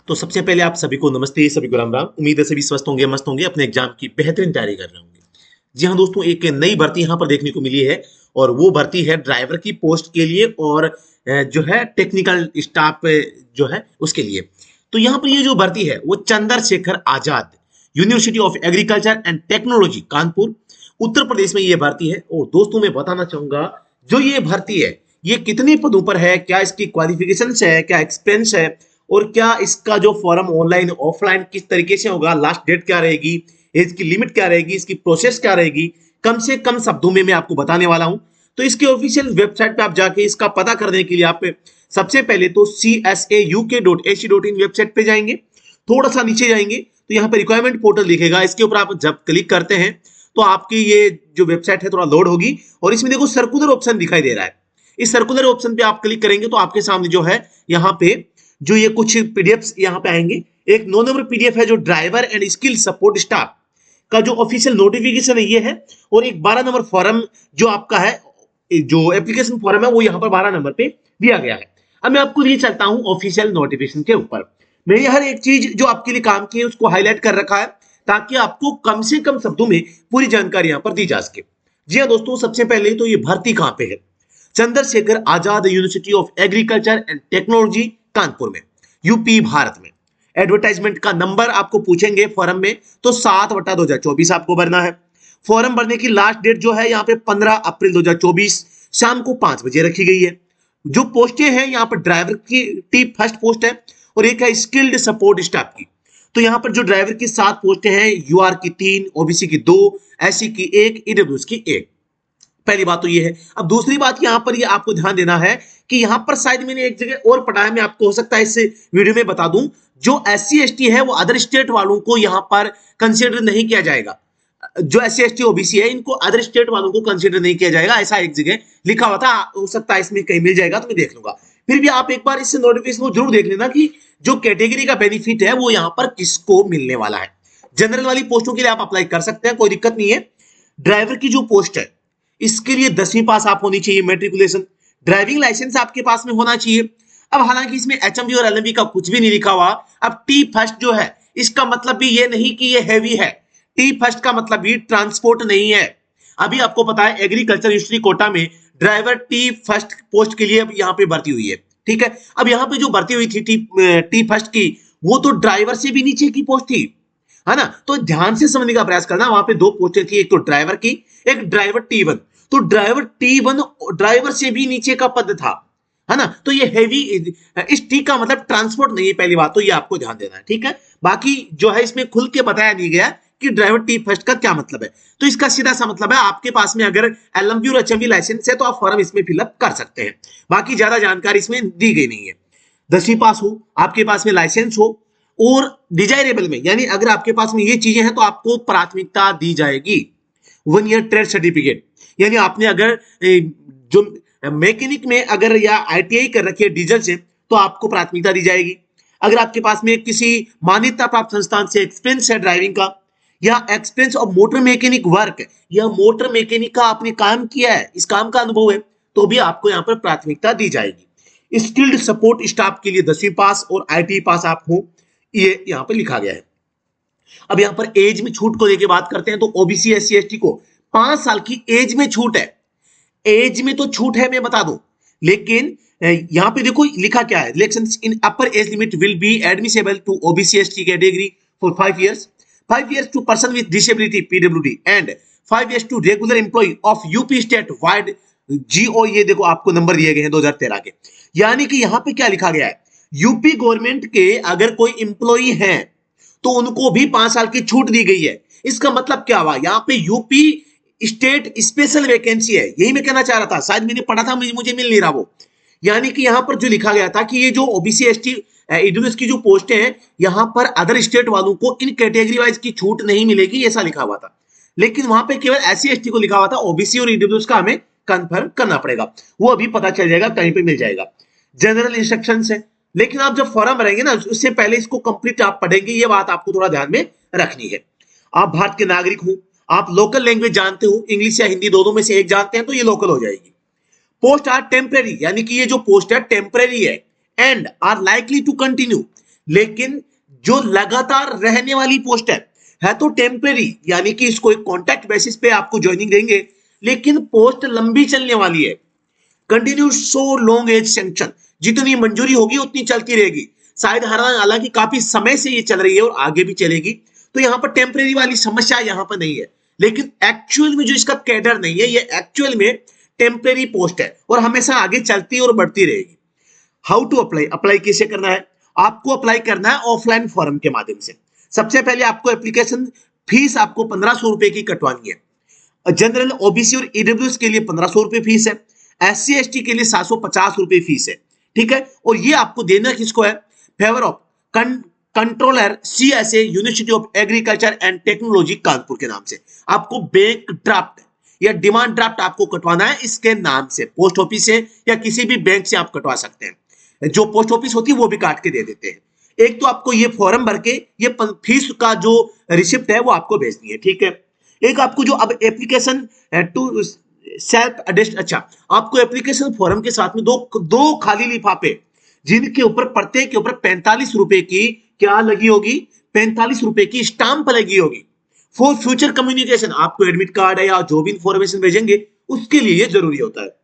तो सबसे पहले आप सभी को नमस्ते, सभी को राम राम। उम्मीद है सभी स्वस्थ होंगे, मस्त होंगे, अपने एग्जाम की बेहतरीन तैयारी कर रहे होंगे। जी हाँ दोस्तों, एक नई भर्ती यहाँ पर देखने को मिली है और वो भर्ती है ड्राइवर की पोस्ट के लिए और जो है टेक्निकल स्टाफ जो है उसके लिए। तो यहाँ पर ये जो भर्ती है वो Chandrashekhar Azad university of agriculture and technology Kanpur Uttar Pradesh में ये भर्ती है। और दोस्तों मैं बताना चाहूंगा जो ये भर्ती है ये कितने पदों पर है, क्या इसकी क्वालिफिकेशन है, क्या एक्सपीरियंस है और क्या इसका जो फॉर्म ऑनलाइन ऑफलाइन किस तरीके से होगा, लास्ट डेट क्या रहेगी, एज की लिमिट क्या रहेगी, इसकी प्रोसेस क्या रहेगी, कम से कम शब्दों में मैं आपको बताने वाला हूं। तो इसके ऑफिशियल वेबसाइट पे आप जाके इसका पता करने के लिए आप सबसे पहले तो csauk.ac.in वेबसाइट पे जाएंगे। थोड़ा सा नीचे जाएंगे तो यहाँ पे रिक्वायरमेंट पोर्टल दिखेगा, इसके ऊपर आप जब क्लिक करते हैं तो आपकी ये जो वेबसाइट है थोड़ा लोड होगी और इसमें देखो सर्कुलर ऑप्शन दिखाई दे रहा है। इस सर्कुलर ऑप्शन पे आप क्लिक करेंगे तो आपके सामने जो है यहाँ पे जो ये कुछ पीडीएफ यहाँ पे आएंगे। एक 9 नंबर पीडीएफ है जो driver and skill support staff का जो ऑफिशियल नोटिफिकेशन है ये है, और एक 12 नंबर फॉर्म जो आपका है, जो एप्लीकेशन फॉर्म है वो यहाँ पर 12 नंबर पे दिया गया है। अब मैं आपको लिए चलता हूँ ऑफिशियल नोटिफिकेशन के ऊपर। मैंने हर एक चीज जो आपके लिए काम की है उसको हाईलाइट कर रखा है ताकि आपको कम से कम शब्दों में पूरी जानकारी यहाँ पर दी जा सके। जी हाँ दोस्तों, सबसे पहले तो ये भर्ती कहाँ पे है? Chandrashekhar Azad university of agriculture and technology Kanpur में, यूपी भारत में। एडवर्टाइजमेंट का नंबर आपको पूछेंगे फॉर्म में तो 7/2024 आपको भरना है। फॉर्म भरने की लास्ट डेट जो है यहाँ पे 15 अप्रैल 2024 शाम को 5 बजे रखी गई है। जो पोस्टें हैं यहाँ पर ड्राइवर की टी फर्स्ट पोस्ट है और एक है स्किल्ड सपोर्ट स्टाफ की। तो यहाँ पर जो ड्राइवर की 7 पोस्टें हैं, यूआर की 3, ओबीसी की 2, एससी की 1, ईडब्ल्यूएस की 1। पहली बात तो ये है। अब दूसरी बात यहाँ पर ये आपको ध्यान देना है कि यहाँ पर शायद मैंने एक जगह और पढ़ा है, मैं आपको हो सकता है इस वीडियो में बता दूं, जो एससी एसटी है वो अदर स्टेट वालों को यहाँ पर कंसीडर नहीं किया जाएगा। जो एससी एसटी ओबीसी है इनको अदर स्टेट वालों को कंसीडर नहीं किया जाएगा, ऐसा एक जगह लिखा हुआ था। हो सकता है इसमें कहीं मिल जाएगा तो मैं देख लूंगा। फिर भी आप एक बार इस नोटिफिकेशन को जरूर देख लेना कि जो कैटेगरी का बेनिफिट है वो यहाँ पर किसको मिलने वाला है। जनरल वाली पोस्टों के लिए आप अप्लाई कर सकते हैं, कोई दिक्कत नहीं है। ड्राइवर की जो पोस्ट है इसके लिए 10वीं पास आप होनी चाहिए, मेट्रिकुलेशन। ड्राइविंग लाइसेंस आपके पास में होना चाहिए। अब हालांकि इसमें एचएमवी और एलएमवी का कुछ भी नहीं लिखा हुआ। अब टी फर्स्ट जो है इसका मतलब भी ये नहीं कि ये हैवी है। टी फर्स्ट का मतलब भी ट्रांसपोर्ट नहीं है। अभी आपको पता है एग्रीकल्चर यूनिवर्सिटी कोटा में ड्राइवर टी फर्स्ट पोस्ट के लिए अब यहाँ पे भर्ती हुई है, ठीक है। अब यहाँ पे जो भर्ती हुई थी टी फर्स्ट की, वो तो ड्राइवर से भी नीचे की पोस्ट थी, है ना। तो ध्यान से समझने का प्रयास करना, वहां पे 2 पोस्टें थी, एक तो ड्राइवर की, एक ड्राइवर T1। तो ड्राइवर T1 ड्राइवर से भी नीचे का पद था, है ना। तो ये हैवी, इस टी का मतलब ट्रांसपोर्ट नहीं है, पहली बात तो ये आपको ध्यान देना है, ठीक है। बाकी जो है इसमें खुल के बताया नहीं गया कि ड्राइवर टी फर्स्ट का क्या मतलब है। तो इसका सीधा सा मतलब है आपके पास में अगर एलएमवी और एचएमवी लाइसेंस है तो आप फॉर्म इसमें फिलअप कर सकते हैं। बाकी ज्यादा जानकारी इसमें दी गई नहीं है। 10वीं पास हो, आपके पास में लाइसेंस हो और डिजायरेबल में, यानी अगर आपके पास में ये चीजें हैं तो आपको प्राथमिकता दी जाएगी। 1 ईयर ट्रेड सर्टिफिकेट, यानी आपने अगर जो मैकेनिक में अगर या आईटीआई कर रखी है डीजल से तो आपको प्राथमिकता दी जाएगी। अगर आपके पास में किसी मान्यता प्राप्त संस्थान से एक्सपीरियंस है ड्राइविंग का, या experience of motor mechanic work, या मोटर मैकेनिक का आपने काम किया है, इस काम का अनुभव है, तो भी आपको यहाँ पर प्राथमिकता दी जाएगी। स्किल्ड सपोर्ट स्टाफ के लिए 10वीं पास और आईटीआई पास आप हो, ये यहाँ पर लिखा गया है। अब यहाँ पर एज में छूट को लेकर बात करते हैं तो ओबीसी एससी एसटी को 5 साल की एज में छूट है। एज में तो छूट है मैं बता दूं, लेकिन यहाँ पे देखो लिखा क्या है, relaxation in upper age limit will be admissible to OBC ST category for 5 years, 5 years to person with disability PWD and 5 years to regular employ of UP state wide GO. ये देखो आपको नंबर दिए गए हैं 2013 के। यानी कि यहाँ पे क्या लिखा गया है, यूपी गवर्नमेंट के अगर कोई इंप्लॉई हैं तो उनको भी 5 साल की छूट दी गई है। इसका मतलब क्या हुआ, यहाँ पे यूपी स्टेट स्पेशल वैकेंसी है, यही मैं कहना चाह रहा था, शायद मैंने पढ़ा था मुझे मिल नहीं रहा वो। यानी कि यहाँ पर जो लिखा गया था कि ये जो ओबीसी एसटी ईडब्ल्यूएस की जो पोस्टें हैं यहाँ पर अदर स्टेट वालों को इन कैटेगरी वाइज की छूट नहीं मिलेगी, ऐसा लिखा हुआ था। लेकिन वहां पे केवल एससी एसटी को लिखा हुआ था, ओबीसी और ईडब्ल्यूएस का हमें कंफर्म करना पड़ेगा, वो अभी पता चल जाएगा, कहीं पे मिल जाएगा। जनरल इंस्ट्रक्शंस है, लेकिन आप जब फॉर्म भरेंगे ना उससे पहले इसको कंप्लीट आप पढ़ेंगे, ये बात आपको थोड़ा ध्यान में रखनी है। आप भारत के नागरिक हो, आप लोकल लैंग्वेज जानते हो, इंग्लिश या हिंदी दोनों में से एक जानते हैं तो ये लोकल हो जाएगी। पोस्ट आर टेम्परेरी, यानी कि ये जो पोस्ट है टेम्परेरी है, and are likely to continue, लेकिन जो लगातार रहने वाली पोस्ट है तो टेम्परेरी, यानी कि इसको एक कॉन्ट्रैक्ट बेसिस पे आपको ज्वाइनिंग देंगे, लेकिन पोस्ट लंबी चलने वाली है। Continue so long as sanction, जितनी मंजूरी होगी उतनी चलती रहेगी। शायद हालांकि काफी समय से ये चल रही है और आगे भी चलेगी, तो यहाँ पर टेम्परेरी वाली समस्या यहाँ पर नहीं है। लेकिन एक्चुअल में जो इसका कैडर नहीं है, ये एक्चुअल में टेम्परेरी पोस्ट है और हमेशा आगे चलती और बढ़ती रहेगी। हाउ टू अप्लाई, अप्लाई कैसे करना है? आपको अप्लाई करना है ऑफलाइन फॉर्म के माध्यम से। सबसे पहले आपको एप्लीकेशन फीस आपको 1500 रुपए की कटवानी है। जनरल, ओबीसी और ईडब्ल्यूएस के लिए 1500 रुपए फीस है। एससी एसटी के लिए 750 रुपए फीस है। ठीक है, और ये आपको देना किसको है? Favour of controller CSA, university of agriculture and technology Kanpur के नाम से। आपको बैंक ड्राफ्ट या डिमांड ड्राफ्ट आपको कटवाना है इसके नाम से, पोस्ट ऑफिस से या किसी भी बैंक से आप कटवा सकते हैं। जो पोस्ट ऑफिस होती है वो भी काट के दे देते हैं। एक तो आपको ये फॉर्म भर के ये फीस का जो रिसिप्ट है वो आपको भेजनी है। ठीक है, एक आपको जो अब एप्लीकेशन टू सेल्फ अटेस्ट, अच्छा, आपको एप्लीकेशन फॉर्म के साथ में दो खाली लिफाफे, जिनके ऊपर प्रत्येक के ऊपर 45 रुपए की क्या लगी होगी? 45 रुपए की स्टाम्प लगी होगी। फॉर फ्यूचर कम्युनिकेशन, आपको एडमिट कार्ड है या जो भी इंफॉर्मेशन भेजेंगे उसके लिए ये जरूरी होता है।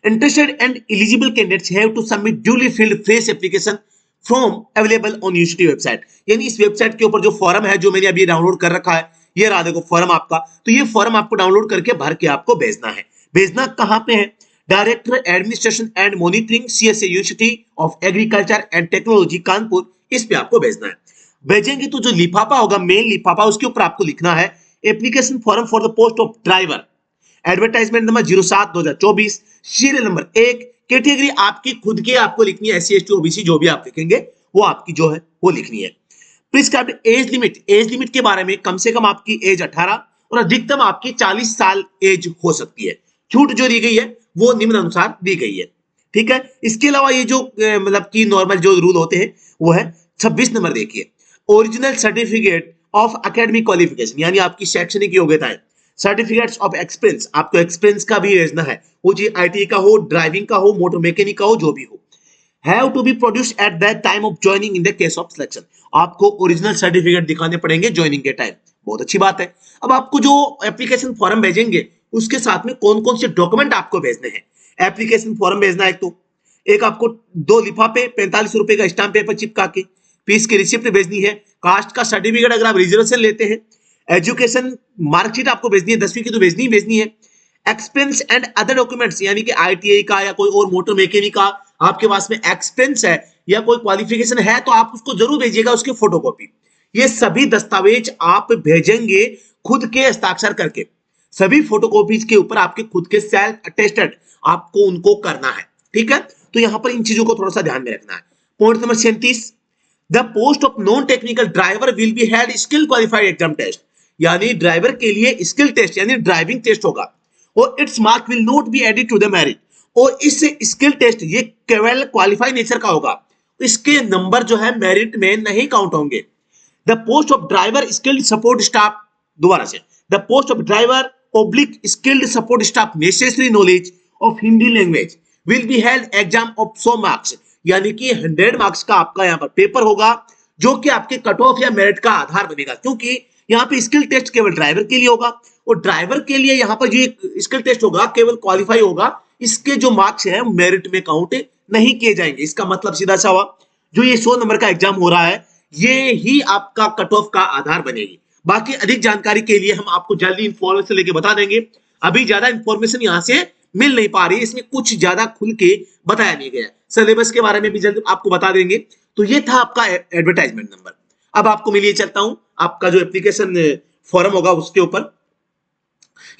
Interested and eligible candidates have to submit duly filled fresh application from available on university website. यानी इस वेबसाइट के ऊपर जो फॉर्म है, जो मैंने अभी डाउनलोड कर रखा है, ये रहा देखो फॉर्म आपका, तो ये फॉर्म आपको डाउनलोड करके भर के आपको भेजना है। भेजना कहां पे है? Director administration and monitoring, CSA, university of agriculture and technology Kanpur, इस पे आपको भेजना है। भेजेंगे तो जो लिफाफा होगा, मेन लिफाफा, उसके ऊपर आपको लिखना है application form for the post of driver, advertisement number 07/2024, serial number 1, category आपकी खुद की आपको लिखनी है, एससी एसटी ओबीसी जो भी आप लिखेंगे वो आपकी जो है वो लिखनी है। Prescribed age limit, age limit के बारे में कम से कम आपकी एज 18 और अधिकतम आपकी 40 साल एज हो सकती है। छूट जो दी गई है वो निम्न अनुसार दी गई है। ठीक है, इसके अलावा ये जो मतलब की नॉर्मल जो रूल होते हैं वो है 26 नंबर, देखिए, original certificate of academic qualification, यानी आपकी शैक्षणिक योग्यता है। सर्टिफिकेट्स ऑफ एक्सपीरियंस, आपको एक्सपीरियंस का भी भेजना है, वो जी आईटी का हो, ड्राइविंग का हो, मोटर मैकेनिक का हो, जो भी हो। Have to be produced at the time of joining in the case of selection, आपको ओरिजिनल सर्टिफिकेट दिखाने पड़ेंगे ज्वाइनिंग के टाइम। बहुत अच्छी बात है। अब आपको जो एप्लीकेशन फॉर्म भेजेंगे उसके साथ में कौन कौन से डॉक्यूमेंट आपको भेजने हैं? एप्लीकेशन फॉर्म भेजना है, तो एक आपको 2 लिफाफे 45 रुपए का स्टाम्प पेपर चिपका के, फीस की रिसिप्ट भेजनी है, कास्ट का सर्टिफिकेट अगर आप रिजर्वेशन लेते हैं, एजुकेशन मार्कशीट आपको भेजनी है, 10वीं की तो भेजनी है। एक्सपेंस एंड अदर डॉक्यूमेंट्स, यानी कि आईटीआई का या कोई और मोटर मैकेनिक का आपके पास में एक्सपेंस है या कोई क्वालिफिकेशन है तो आप उसको जरूर भेजिएगा, उसकी फोटोकॉपी। ये सभी दस्तावेज आप भेजेंगे खुद के हस्ताक्षर करके। सभी फोटोकॉपीज के ऊपर आपके खुद के सेल्फ अटेस्टेड आपको उनको करना है। ठीक है, तो यहां पर इन चीजों को थोड़ा सा ध्यान में रखना है। Point number 37, the post of non technical driver will be held skill qualified exam test, यानी ड्राइवर के लिए स्किल टेस्ट यानी ड्राइविंग टेस्ट होगा और its mark will not be added to the merit, और इस स्किल टेस्ट ये केवल क्वालिफाइड नेचर का होगा, इसके नंबर जो है मेरिट में नहीं काउंट होंगे। The post of driver skilled support staff, दोबारा से, the post of driver oblique skilled support staff necessary knowledge of Hindi language will be held exam of 100 marks, यानी कि 100 मार्क्स का आपका यहाँ पर पेपर होगा जो कि आपके कट ऑफ या मेरिट का आधार बनेगा, क्योंकि यहाँ पे स्किल टेस्ट केवल ड्राइवर के लिए होगा और ड्राइवर के लिए यहाँ पर जो स्किल टेस्ट होगा केवल क्वालिफाई होगा, इसके जो मार्क्स हैं मेरिट में काउंट नहीं किए जाएंगे। इसका मतलब सीधा सा हुआ जो ये 100 नंबर का एग्जाम हो रहा है ये ही आपका कट ऑफ का आधार बनेगी। बाकी अधिक जानकारी के लिए हम आपको जल्दी इंफॉर्मेशन लेके बता देंगे। अभी ज्यादा इंफॉर्मेशन यहाँ से मिल नहीं पा रही है, इसमें कुछ ज्यादा खुल के बताया नहीं गया। सिलेबस के बारे में भी जल्द आपको बता देंगे। तो ये था आपका एडवर्टाइजमेंट नंबर। अब आपको मिलिए चलता हूं आपका जो एप्लीकेशन फॉर्म होगा उसके ऊपर,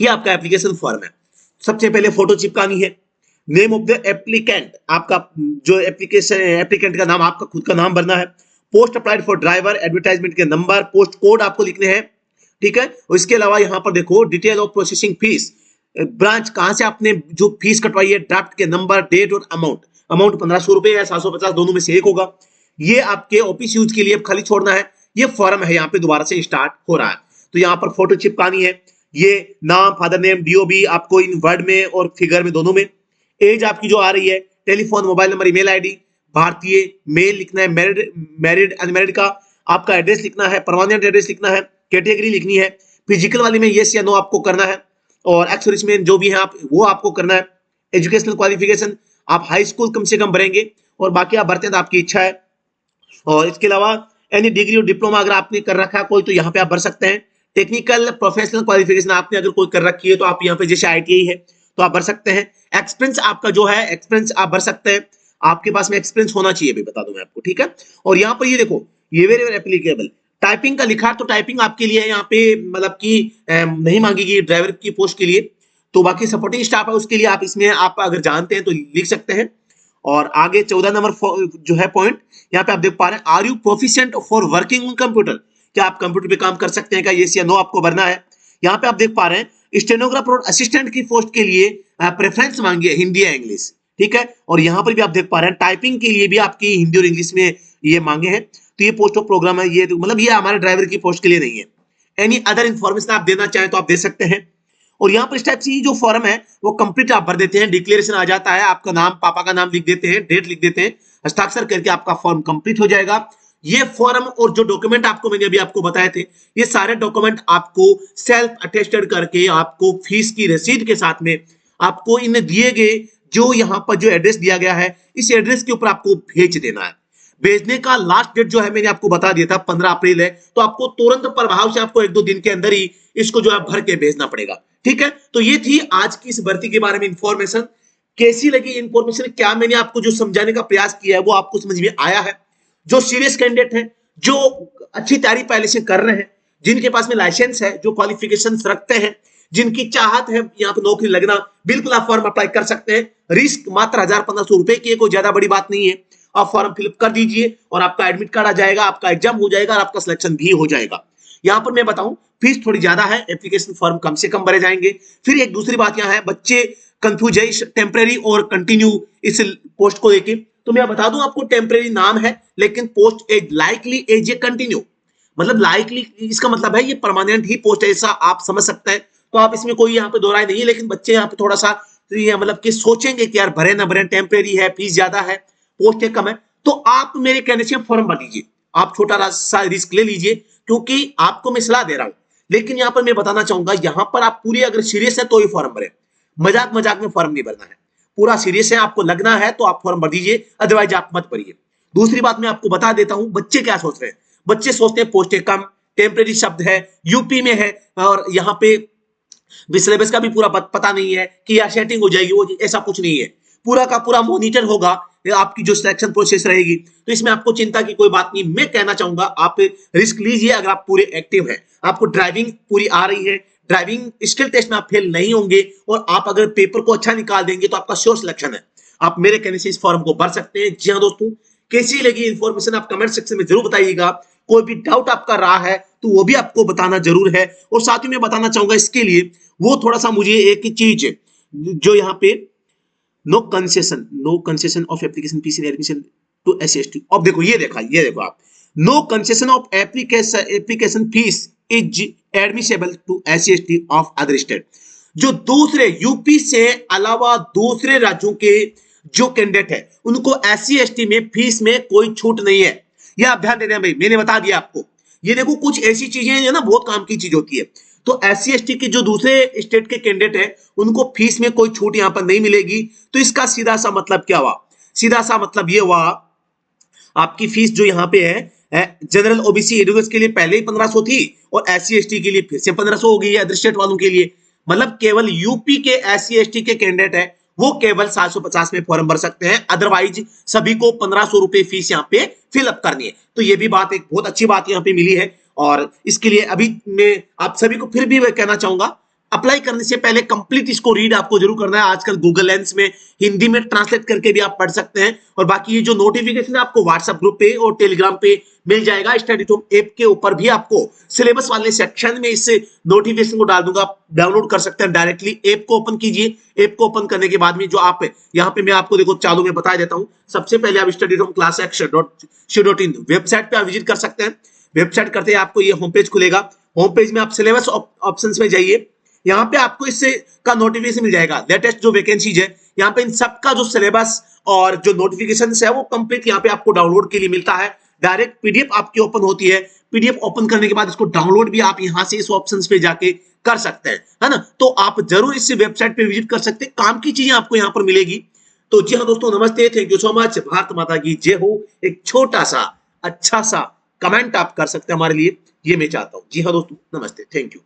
ये आपका एप्लीकेशन फॉर्म है। सबसे पहले फोटो चिपकानी है, नेम ऑफ द एप्लीकेंट, आपका जो एप्लीकेंट का नाम, आपका खुद का नाम भरना है, post applied for driver, advertisement के नंबर, पोस्ट कोड आपको लिखने हैं। ठीक है, और इसके अलावा यहाँ पर देखो detail of processing fees, branch कहां से आपने जो फीस कटवाई है, ड्राफ्ट के नंबर, डेट और अमाउंट। अमाउंट 1500 रुपए या 750 दोनों में से एक होगा। ये आपके ऑफिस यूज के लिए खाली छोड़ना है। ये फॉर्म है यहाँ पे दोबारा से स्टार्ट हो रहा है, तो यहाँ पर फोटो चिपकानी है। ये नाम, फादर नेम, डीओबी आपको इन वर्ड में और फिगर में दोनों में। एज आपकी जो आ रही है, telephone, mobile number, email ID, भारतीय, मेल लिखना है, मैरिड अनमैरिड का आपका एड्रेस लिखना है, परमानेंट एड्रेस लिखना है, कैटेगरी लिखनी है, फिजिकल वाले में यस या नो आपको करना है, और एक्स में जो भी है आप वो आपको करना है। एजुकेशनल क्वालिफिकेशन आप हाई स्कूल कम से कम भरेंगे, और बाकी आप भरते हैं तो आपकी इच्छा है। और इसके अलावा एनी डिग्री और डिप्लोमा अगर आपने कर रखा है कोई तो यहाँ पे आप भर सकते हैं। टेक्निकल प्रोफेशनल क्वालिफिकेशन आपने अगर कोई कर रखी है तो आप यहाँ पे जैसे आईटीआई है तो आप भर सकते हैं। एक्सपीरियंस आपका जो है एक्सपीरियंस आप भर सकते हैं, आपके पास में एक्सपीरियंस होना चाहिए भी, बता दूं मैं आपको, ठीक है। और यहाँ पर ये देखो ये वेरी वेरी एप्लीकेबल, टाइपिंग का लिखा तो टाइपिंग आपके लिए यहाँ पे मतलब कि नहीं मांगेगी ड्राइवर की पोस्ट के लिए, तो बाकी सपोर्टिंग स्टाफ है उसके लिए आप इसमें आप अगर जानते हैं तो लिख सकते हैं। और आगे 14 नंबर जो है पॉइंट यहाँ पे आप देख पा रहे हैं, are you proficient for working on computer, क्या आप कंप्यूटर पे काम कर सकते हैं क्या, यस या नो आपको भरना है। यहाँ पे आप देख पा रहे हैं स्टेनोग्राफर और असिस्टेंट की पोस्ट के लिए प्रेफरेंस मांगी है हिंदी या इंग्लिश, ठीक है। और यहाँ पर भी आप देख पा रहे हैं टाइपिंग के लिए भी आपकी हिंदी और इंग्लिश में ये मांगे हैं, तो ये पोस्ट ऑफ प्रोग्राम है, ये मतलब ये हमारे ड्राइवर की पोस्ट के लिए नहीं है। एनी अदर इंफॉर्मेशन आप देना चाहें तो आप दे सकते हैं। और यहाँ पर इस टाइप से जो फॉर्म है वो कंप्लीट आप भर देते हैं, डिक्लेरेशन आ जाता है, आपका नाम पापा का नाम लिख देते हैं, डेट लिख देते हैं, हस्ताक्षर करके आपका फॉर्म कंप्लीट हो जाएगा। ये फॉर्म और जो डॉक्यूमेंट आपको मैंने अभी आपको बताए थे ये सारे डॉक्यूमेंट आपको सेल्फ अटेस्टेड करके आपको फीस की रसीद के साथ में आपको इन्हें दिए गए जो यहाँ पर जो एड्रेस दिया गया है इस एड्रेस के ऊपर आपको भेज देना है। भेजने का लास्ट डेट जो है मैंने आपको बता दिया था 15 अप्रैल है, तो आपको तुरंत प्रभाव से आपको 1-2 दिन के अंदर ही इसको जो है भर के भेजना पड़ेगा, ठीक है। तो ये थी आज की इस भर्ती के बारे में इंफॉर्मेशन। कैसी लगी इंफॉर्मेशन, क्या मैंने आपको जो समझाने का प्रयास किया है वो आपको समझ में आया है? जो सीरियस कैंडिडेट है, जो अच्छी तैयारी पहले से कर रहे हैं, जिनके पास में लाइसेंस है, जो क्वालिफिकेशन रखते हैं, जिनकी चाहत है यहाँ पे नौकरी लगना, बिल्कुल आप फॉर्म अप्लाई कर सकते हैं। रिस्क मात्र 1,500 रुपए की है, कोई ज्यादा बड़ी बात नहीं है। आप फॉर्म फिलअप कर दीजिए और आपका एडमिट कार्ड आ जाएगा, आपका एग्जाम हो जाएगा और आपका सिलेक्शन भी हो जाएगा। यहाँ पर मैं बताऊं फीस थोड़ी ज्यादा है, एप्लीकेशन फॉर्म कम से कम भरे जाएंगे। फिर एक दूसरी बात यहाँ है, बच्चे कंफ्यूज है टेम्परेरी और कंटिन्यू इस पोस्ट को लेके, तो मैं बता दूं आपको टेम्परेरी नाम है लेकिन post as likely as a continue, मतलब लाइकली इसका मतलब है ये परमानेंट ही पोस्ट है, ऐसा आप समझ सकते हैं। तो आप इसमें कोई यहाँ पे दो राय नहीं है, लेकिन बच्चे यहाँ पे थोड़ा सा ये मतलब कि सोचेंगे कि यार भरे ना भरे, टेम्परेरी है, फीस ज्यादा है, पोस्ट कम है, तो आप मेरे कहने से फॉर्म भर लीजिए, आप छोटा सा रिस्क ले लीजिए, क्योंकि आपको मैं सलाह दे रहा हूं। लेकिन यहाँ पर मैं बताना चाहूंगा, यहाँ पर आप पूरी अगर सीरियस है तो ही फॉर्म भरे, मजाक मजाक में फॉर्म नहीं भरना है, पूरा सीरियस है, आपको लगना है तो आप फॉर्म भर दीजिए, अदरवाइज आप मत भरिए। दूसरी बात मैं आपको बता देता हूं, बच्चे क्या सोच रहे हैं, बच्चे सोचते हैं पोस्टें कम, टेम्परेरी शब्द है, यूपी में है, और यहाँ पे सिलेबस का भी पूरा पता नहीं है कि यार सेटिंग हो जाएगी, वो ऐसा कुछ नहीं है, पूरा का पूरा मॉनिटर होगा आपकी जो सिलेक्शन प्रोसेस रहेगी, तो इसमें आपको चिंता की कोई बात नहीं। मैं कहना चाहूंगा आप रिस्क लीजिए अगर आप पूरे एक्टिव हैं, आपको ड्राइविंग पूरी आ रही है, ड्राइविंग स्किल टेस्ट में आप फेल नहीं होंगे, और आप अगर पेपर को अच्छा निकाल देंगे तो आपका श्योर सिलेक्शन है। आप मेरे कहने से इस फॉर्म को भर सकते हैं। जी हाँ दोस्तों, कैसी लगी इंफॉर्मेशन आप कमेंट सेक्शन में जरूर बताइएगा। कोई भी डाउट आपका रहा है तो वो भी आपको बताना जरूर है। और साथ ही मैं बताना चाहूंगा इसके लिए वो थोड़ा सा मुझे एक चीज जो यहाँ पे no concession of application fee in admission to SC ST, अब देखो ये देखो आप, no concession of application fee is admissible to SC ST of other state, जो दूसरे यूपी से अलावा दूसरे राज्यों के जो कैंडिडेट है उनको एससी/एसटी में फीस में कोई छूट नहीं है। ये आप ध्यान दे दें भाई, मैंने बता दिया आपको। ये देखो कुछ ऐसी चीजें हैं ना बहुत काम की चीज होती है, तो एससी/एसटी के जो दूसरे स्टेट के कैंडिडेट है उनको फीस में कोई छूट यहां पर नहीं मिलेगी। तो इसका सीधा सा मतलब क्या हुआ, सीधा सा मतलब ये हुआ आपकी फीस जो यहाँ पे है जनरल ओबीसी एडुकेस के लिए पहले ही 1500 थी, और एससी/एसटी के लिए फिर से 1500 हो गई है अदर स्टेट वालों के लिए। मतलब केवल यूपी के एससी/एसटी के कैंडिडेट है वो केवल 750 में फॉर्म भर सकते हैं, अदरवाइज सभी को 1500 रुपए फीस यहाँ पे फिलअप करनी है। तो ये भी बात एक बहुत अच्छी बात यहाँ पे मिली है, और इसके लिए अभी मैं आप सभी को फिर भी कहना चाहूंगा, अप्लाई करने से पहले कंप्लीट इसको रीड आपको जरूर करना है। आजकल गूगल लेंस में हिंदी में ट्रांसलेट करके भी आप पढ़ सकते हैं, और बाकी ये जो नोटिफिकेशन है आपको व्हाट्सएप ग्रुप पे और टेलीग्राम पे मिल जाएगा। स्टडी टूम ऐप के ऊपर भी आपको सिलेबस वाले सेक्शन में इस नोटिफिकेशन को डाल दूंगा, डाउनलोड कर सकते हैं डायरेक्टली। ऐप को ओपन कीजिए, ऐप को ओपन करने के बाद में जो आप यहाँ पे मैं आपको देखो चालू में बता देता हूँ। सबसे पहले आप स्टडी टूम classx.co.in वेबसाइट पे आप विजिट कर सकते हैं। वेबसाइट करते हैं आपको ये होम पेज खुलेगा, होम पेज में आप सिलेबस ऑप्शंस में जाइए, यहाँ पे आपको इससे का नोटिफिकेशन मिल जाएगा, लेटेस्ट जो वैकेंसीज है यहाँ पे इन सब का जो सिलेबस और जो नोटिफिकेशन है वो कंप्लीट यहाँ पे आपको डाउनलोड के लिए मिलता है। डायरेक्ट पीडीएफ आपकी ओपन होती है, पीडीएफ ओपन करने के बाद इसको डाउनलोड भी आप यहाँ से इस ऑप्शन पे जाके कर सकते हैं, है ना। तो आप जरूर इस वेबसाइट पे विजिट कर सकते हैं, काम की चीजें आपको यहाँ पर मिलेगी। तो जी हाँ दोस्तों, नमस्ते, thank you so much, Bharat माता की जय हो। एक छोटा सा अच्छा सा कमेंट आप कर सकते हैं हमारे लिए, ये मैं चाहता हूँ। जी हाँ दोस्तों, नमस्ते, थैंक यू।